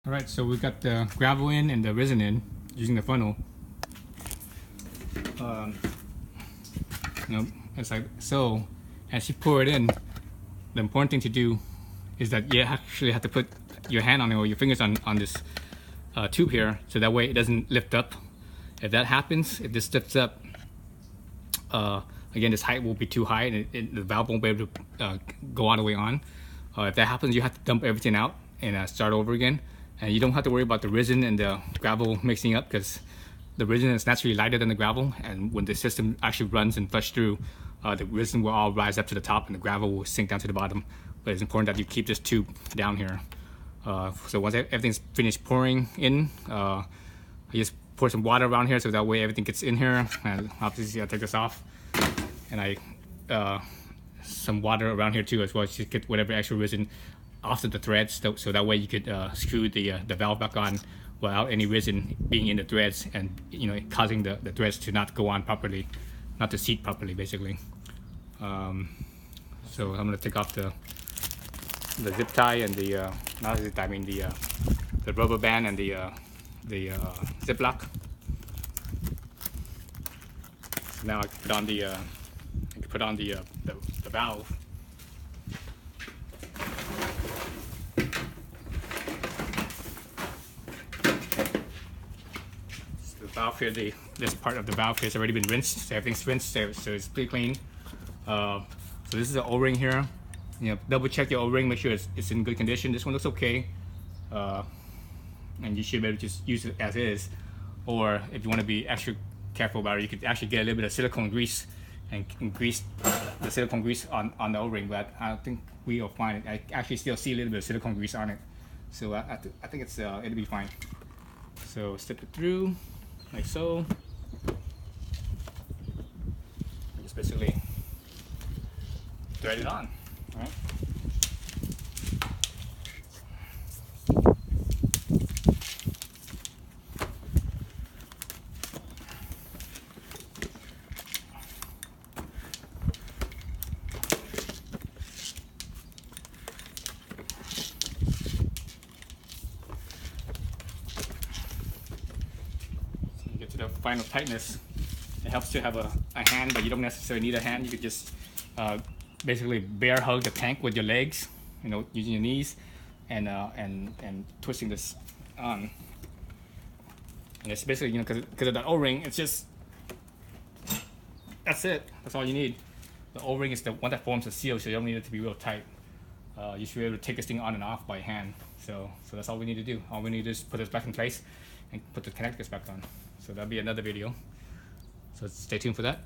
Alright, so we've got the gravel in and the resin in using the funnel. It's like so. As you pour it in, the important thing to do is that you actually have to put your hand on it or your fingers on this tube here, so that way it doesn't lift up. If that happens, if this lifts up, again, this height will be too high and the valve won't be able to go all the way on. If that happens, you have to dump everything out and start over again. And you don't have to worry about the resin and the gravel mixing up, because the resin is naturally lighter than the gravel, and when the system actually runs and flush through, the resin will all rise up to the top and the gravel will sink down to the bottom. But it's important that you keep this tube down here. So once everything's finished pouring in, I just pour some water around here so that way everything gets in here. And obviously I'll take this off, and I some water around here too as well, to get whatever extra resin off of the threads, so that way you could screw the valve back on without any resin being in the threads, and causing the threads to not go on properly, not to seat properly, basically. So I'm gonna take off the zip tie and the not zip tie, I mean the rubber band and the zip lock. So now I can put on the valve. Valve here, this part of the valve here has already been rinsed, so everything's rinsed, so it's pretty clean. So this is the O-ring here. Double check your O-ring, make sure it's in good condition. This one looks okay, and you should be able to just use it as is. Or if you want to be extra careful about it, you could actually get a little bit of silicone grease and grease the silicone grease on the O-ring. But I don't think we'll find it. I actually still see a little bit of silicone grease on it, so I think it'll be fine. So slip it through like so. Just basically thread it on. All right. The final tightness. It helps to have a hand, but you don't necessarily need a hand. You could just basically bear hug the tank with your legs, using your knees, and twisting this on. And it's basically, because of the O-ring, it's just, that's it. That's all you need. The O-ring is the one that forms the seal, so you don't need it to be real tight. You should be able to take this thing on and off by hand. So that's all we need to do. All we need to do is put this back in place and put the connectors back on. So that'll be another video. So stay tuned for that.